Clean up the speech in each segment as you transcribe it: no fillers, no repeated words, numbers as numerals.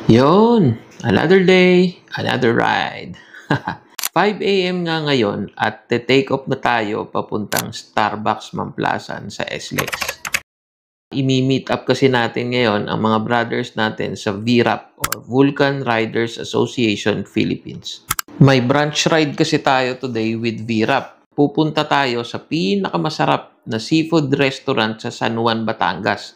Yon, another day, another ride. 5 a.m. nga ngayon at take off na tayo papuntang Starbucks Mamplasan sa SLEX. Imi-meet up kasi natin ngayon ang mga brothers natin sa VRAP or Vulcan Riders Association Philippines. May branch ride kasi tayo today with VRAP. Pupunta tayo sa pinakamasarap na seafood restaurant sa San Juan, Batangas,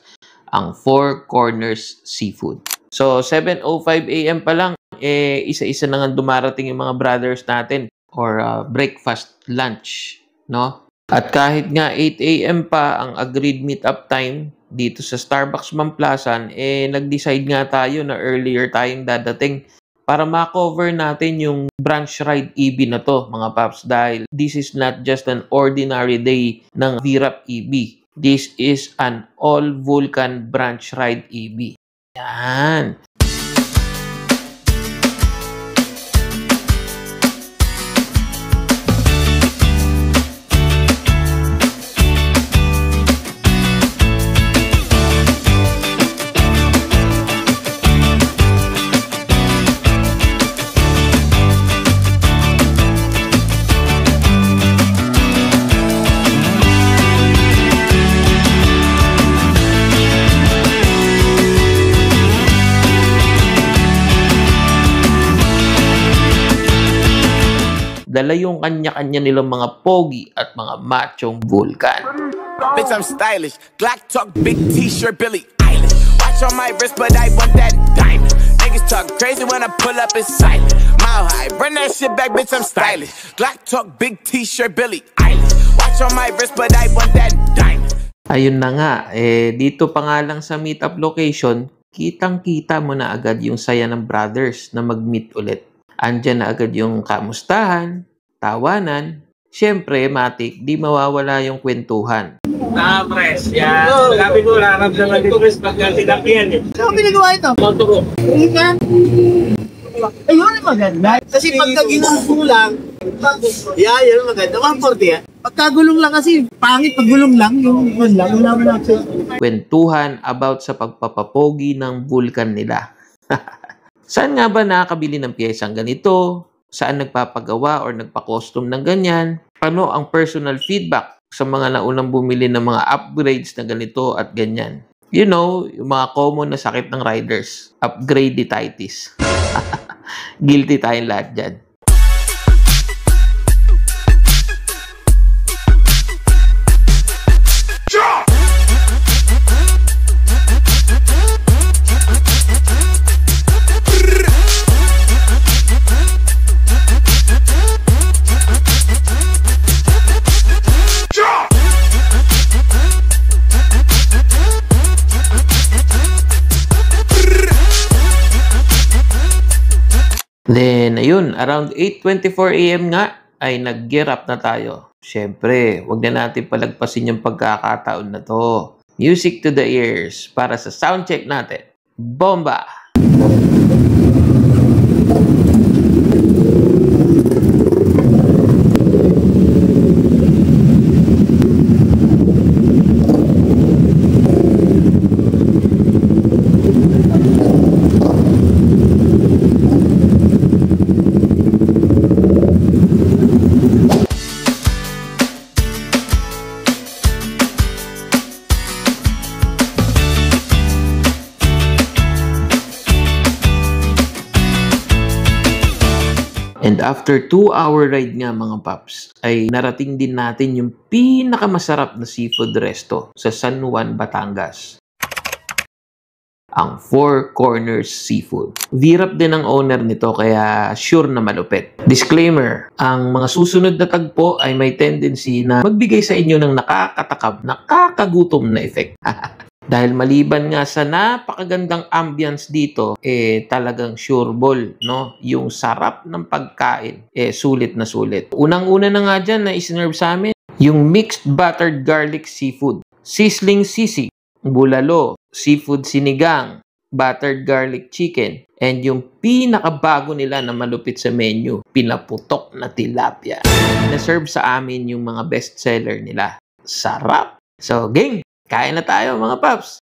ang Four Corners Seafood. So, 7:05 a.m. pa lang, isa-isa na nga dumarating yung mga brothers natin or breakfast, lunch, no? At kahit nga 8 a.m. pa ang agreed meet-up time dito sa Starbucks Mamplasan, nag-decide nga tayo na earlier tayong dadating para ma-cover natin yung branch ride EB na to, mga paps, dahil this is not just an ordinary day ng VRAP EB. This is an all-Vulcan branch ride EB. Yan. Dala yung kanya-kanya nilang mga pogi at mga machong Vulcan. Bitch, I'm stylish. Glock talk, big t-shirt, Billie Eilish. Watch on my wrist, but I want that diamond. Niggas talk crazy when I pull up in silent. Mile high, run that shit back, bitch, I'm stylish. Glock talk, big t-shirt, Billie Eilish. Watch on my wrist, but I want that diamond. Ayun na nga, dito pa nga lang sa meetup location, kitang-kita mo na agad yung saya ng brothers na mag-meet ulit. Andyan na agad yung kamustahan, tawanan. Siyempre, matik, di mawawala yung kwentuhan. Pres, yan. Sabi ko, naramdaman ko, Pres, pagka sinakyan eh. Saan mo pinagawa ito? Montoro. Ayun, maganda. Kasi pagka ginulong lang, yun maganda. 140 yan. Pagkagulong lang kasi, pangit paggulong lang, yung lang, wala mo lang. Kwentuhan about sa pagpapapogi ng Vulcan nila. Saan nga ba nakakabili ng piyesang ganito? Saan nagpapagawa or nagpa-custom ng ganyan? Ano ang personal feedback sa mga naunang bumili ng mga upgrades na ganito at ganyan? You know, yung mga common na sakit ng riders. Upgrade-itis. Guilty tayong lahat dyan. Then, ayun, around 8:24 a.m. nga ay nag-gear up na tayo. Siyempre, wag na natin palagpasin yung pagkakataon na to. Music to the ears para sa soundcheck natin. Bomba! And after 2-hour ride nga mga paps, ay narating din natin yung pinakamasarap na seafood resto sa San Juan, Batangas. Ang Four Corners Seafood. VRAP din ang owner nito kaya sure na malupit. Disclaimer, ang mga susunod na tagpo ay may tendency na magbigay sa inyo ng nakakatakam, nakakagutom na effect. Dahil maliban nga sa napakagandang ambience dito, talagang sureball, no? Yung sarap ng pagkain, sulit na sulit. Unang-una na nga dyan na isinurve sa amin, yung mixed buttered garlic seafood, sizzling sisig, bulalo, seafood sinigang, buttered garlic chicken, and yung pinakabago nila na malupit sa menu, pinaputok na tilapia. Na-serve sa amin yung mga best seller nila. Sarap! So, gang! Kain na tayo mga paps!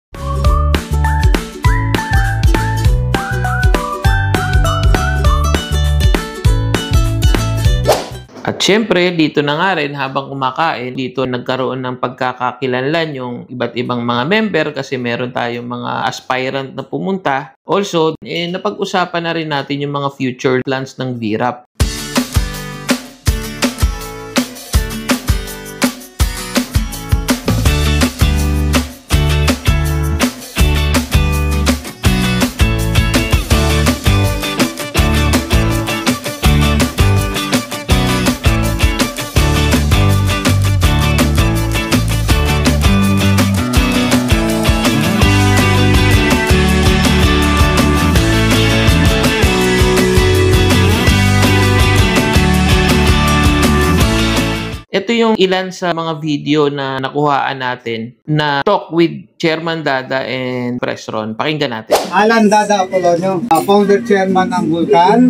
Siyempre, dito na nga rin habang kumakain, dito nagkaroon ng pagkakakilanlan yung iba't ibang mga member kasi meron tayong mga aspirant na pumunta. Also, napag-usapan na rin natin yung mga future plans ng VRAP. Ito yung ilan sa mga video na nakuhaan natin na talk with Chairman Dada and Presron. Pakinggan natin. Alan Dada Apolonio, founder chairman ng Vulcan.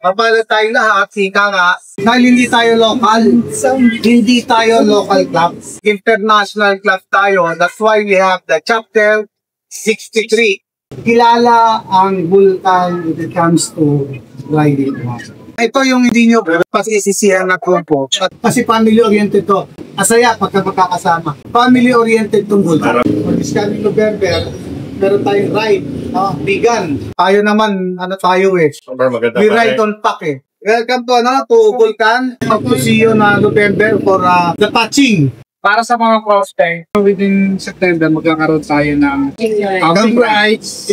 Mapala tayong lahat, sika nga, dahil hindi tayo local club. International club tayo. That's why we have the chapter 63. Kilala ang Vulcan when it comes to riding. Ito yung hindi nyo pasisisihan na grupo. Kasi family-oriented to. Masaya pagka magkakasama. Family-oriented tong Vulcan. This coming November, meron tayong ride. Vegan. Tayo naman, tayo eh. We ride on pack eh. Welcome to Vulcan. Hope to see you na November for the touching. Para sa mga prospect, within September, magkakaroon tayo ng camping rides,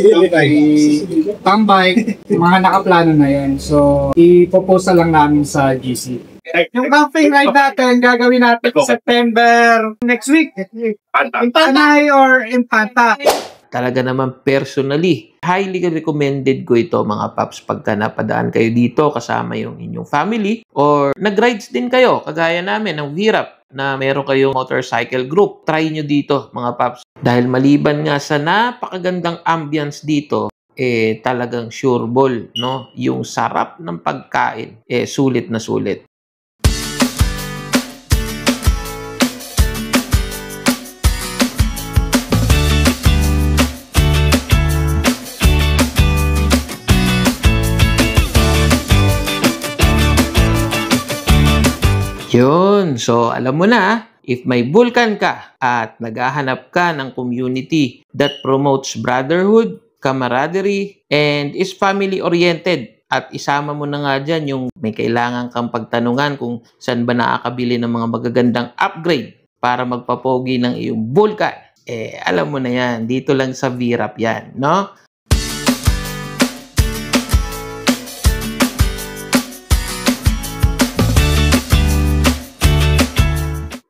tambay, mga nakaplano na yan. So, ipopose lang namin sa GC. Yung camping ride natin, gagawin natin September next week. In Panay or in Panta. Talaga naman personally, highly recommended ko ito mga paps pagka napadaan kayo dito kasama yung inyong family or nag-rides din kayo kagaya namin ng VRAP na meron kayong motorcycle group. Try nyo dito mga paps. Dahil maliban nga sa napakagandang ambience dito, talagang sure ball, no? Yung sarap ng pagkain, sulit na sulit. Yun. So, alam mo na, if may Vulcan ka at naghahanap ka ng community that promotes brotherhood, camaraderie, and is family-oriented, at isama mo na nga dyan yung may kailangan kang pagtanungan kung saan ba nakakabili ng mga magagandang upgrade para magpapogi ng iyong Vulcan, alam mo na yan. Dito lang sa VRAP yan, no?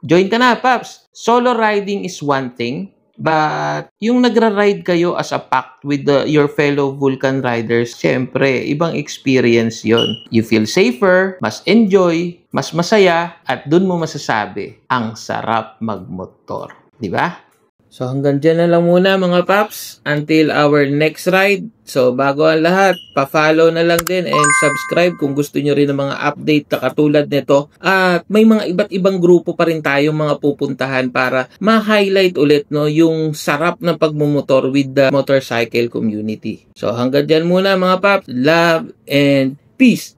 Join ka na, Paps. Solo riding is one thing, but yung nagra-ride kayo as a pack with your fellow Vulcan riders, syempre, ibang experience yon. You feel safer, mas enjoy, mas masaya, at dun mo masasabi, ang sarap magmotor. Di ba? So hanggang dyan na lang muna mga Paps until our next ride. So bago ang lahat, pa-follow na lang din and subscribe kung gusto nyo rin ng mga update na katulad nito. At may mga iba't ibang grupo pa rin tayo mga pupuntahan para ma-highlight ulit yung sarap ng pagmumotor with the motorcycle community. So hanggang dyan muna mga Paps. Love and peace.